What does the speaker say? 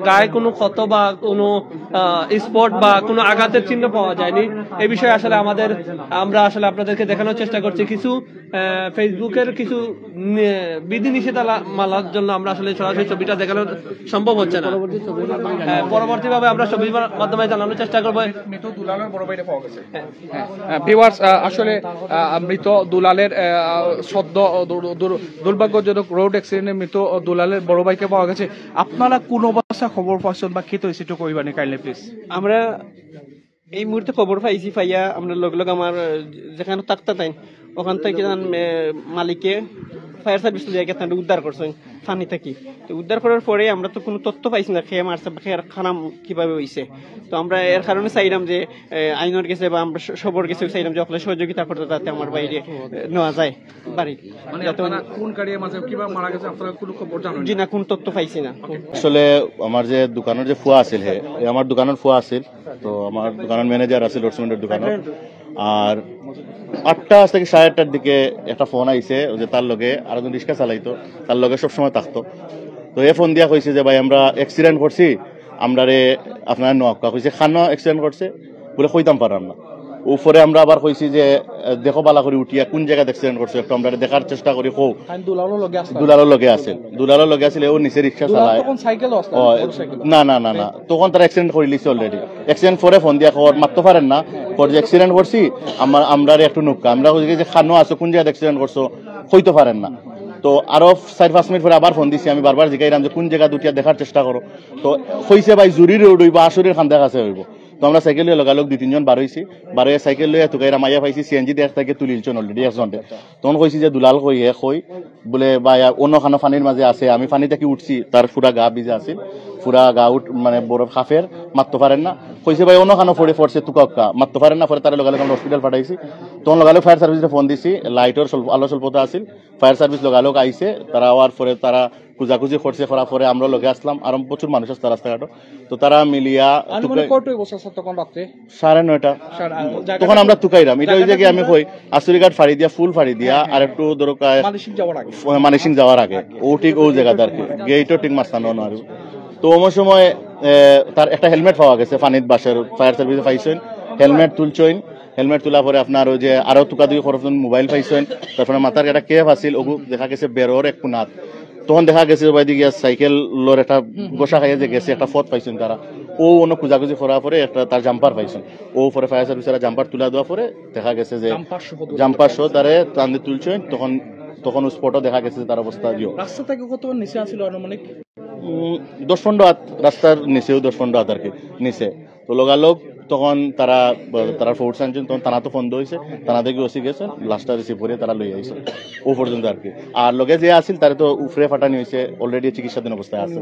গায়ে কোনো ক্ষত বা কোনো স্পট বা কোনো আঘাতের চিহ্ন পাওয়া যায়নি। এই বিষয়ে আসলে আমরা আসলে আপনাদেরকে দেখানোর চেষ্টা করছি কিছু ফেসবুকের কিছু বিধি নিষেধমালার জন্য আমরা আসলে সরাসরি ছবিটা দেখানো সম্ভব হচ্ছে না। পরবর্তীভাবে আমরা ছবির মাধ্যমে জানানোর চেষ্টা করবো। মৃত দুলালের বড় ভাইটা পাওয়া গেছে। ভিউয়ার্স, আসলে মৃত দুলালের সদ্য দুর্ভাগ্যজনক রোড অ্যাক্সিডেন্টে মৃত দুলালের বড় ভাইকে পাওয়া গেছে। আপনারা কোন অবস্থা খবর পাচ্ছেন বা কি তো হয়েছে একটু কইবানি কাইন্ডলি প্লিজ। আমরা এই মুহূর্তে খবর পাইছি, পাইয়া আমরা লগ লগ আমার যেখানে থাকতে তাই ওখান থেকে মালিকে ফায়ার সার্ভিস উদ্ধার করছেন ফানি থাকি। তো উদ্ধার করার পরে আমরা তো কোনো তথ্য পাইছি না খেয়ে মারছে খেয়ে খারাপ কিভাবে হয়েছে। তো আমরা এর কারণে চাইলাম যে আইনের গেছে বা আমরা সবর গেছে চাইলাম যে সকলে সহযোগিতা করতে যাতে আমার বাইরে নেওয়া যায় বাড়ি। কোন গাড়ির মাঝে কিভাবে মারা গেছে আপনারা কোনো খবর জানেন? জি না, কোন তথ্য পাইছি না। আসলে আমার যে দোকানের যে ফুয়া আছিল আমার দোকানের ফুয়া আছিল, তো আমার দোকানের ম্যানেজার আছিল রোডসমেন্টের দোকানের। আর 8টা থেকে 8:30টার দিকে একটা ফোন আইছে যে তার লগে আরেকজন রিক্সা চালাইতো, তার লগে সবসময় থাকতো। তো এ ফোন দিয়া কইছে যে ভাই আমরা অ্যাক্সিডেন্ট করছি, আমরা আপনার নৌকা কইছে খানো অ্যাক্সিডেন্ট করছে বলে কইতাম পারাম না। উপরে আমরা আবার কইছি যে দেখো বালা করে উঠিয়া কোন জায়গায় অ্যাক্সিডেন্ট করছে একটু আমরা দেখার চেষ্টা করি। দুলালোর লগে আসলে ও নিচে রিক্সা চালায়। না না না না, তখন তারা অ্যাক্সিডেন্ট করে লিখছে অলরেডি। অ্যাক্সিডেন্ট পরে ফোন দিয়া খবর মারতে পারেন না, যে অ্যাক্সিডেন্ট করছি আমরা একটু নুকা আমরা যে খানো আছো কোন জায়গায় অ্যাক্সিডেন্ট করছো হইতে পারেন না। তো আরো 4-5 মিনিট পরে আবার ফোন দিছি, আমি বারবার জিজ্ঞাইলাম যে কোন জায়গা দুটিয়া দেখার চেষ্টা করো। তো কইছে ভাই জুরি রোড হইব আসরের খান দেখা হইব। তো আমরা সাইকেল লিয়ে লগালগ 2-3 জন বারোইছি, বারোয় সাইকেল লিয়ে তুকাইরা মাইয়া পাইছি সিএনজি দিয়ে থেকে তুলিলছেন অলরেডি একজনটে। তখন কইছি যে দুলাল কই বলে ভাই অন্য খানো ফানির মাঝে আছে, আমি ফানি থেকে উঠছি, তার পুরা গা ভিজে আছে, পুরা গা মানে বরফ খাফের মারতে পারেন না। কইছে ভাই অন্য খানো পড়ছে তুকা মারতে পারেন না। পরে তারা লগালগ আমরা হসপিটাল পাঠাইছি। তখন লগালগ ফায়ার সার্ভিসে ফোন দিছি, লাইটের আলো স্বল্পতা আছিল, ফায়ার সার্ভিস লগালগ আইছে। তারা আওয়ার পরে তারা খুঁজাখুঁজি করছে, করার পরে আমরা লগে আসলাম। আর প্রচুর মানুষ আসছে রাস্তাঘাটও। তো তারা মিলিয়া 9:30 তখন আমরা তুকাইরাম। এটা ওই জায়গায় আমি কই আসুরিঘাট ফাড়ি দিয়া ফুল ফাড়ি দিয়া আর একটু ধরো মানিসিং যাওয়ার আগে ও ঠিক ও জায়গাতে আর কি গেটও ঠিক মাস্তানো না। তো আমার সময় তার একটা হেলমেট পাওয়া গেছে ফানিত বাসের ফায়ার সার্ভিসে পাইছেন, হেলমেট তুলছেন। হেলমেট তোলা পরে আপনার ওই যে আরো তুকা দুই খরচ মোবাইল পাইছেন। তারপরে মাথার একটা কেফ আছিল, ওগু দেখা গেছে বেরোর এক কোনাত। তখন দেখা গেছে বাইদি গিয়া সাইকেল লোর একটা গোসা খাইয়া যে গেছে একটা ফত পাইছেন তারা। ও অন্য খুঁজাখুঁজি করার পরে একটা তার জাম্পার পাইছেন। ও পরে ফায়ার সার্ভিসের জাম্পার তুলা দেওয়ার পরে দেখা গেছে যে জাম্পার সহ তারে টান তুলছেন। তখন স্পটও দেখা গেছে তার অবস্থা রাস্তা থেকে কত নিচে আছিল আনুমানিক 10-15 হাত, রাস্তার নিচেও 10-15 হাত আর কি নিচে। তো লোগালোক তখন তারা ফোর্স আনছেন, তখন থানা তো বন্ধ হয়েছে, থানা থেকে ওসি গেছে, লাস্টটা রিসিভ করে তারা লই আইছে ও পর্যন্ত আর কি। আর লগে যে আসিল তারা তো উফরে ফাটানি হয়েছে, অলরেডি চিকিৎসাধীন অবস্থায় আছে।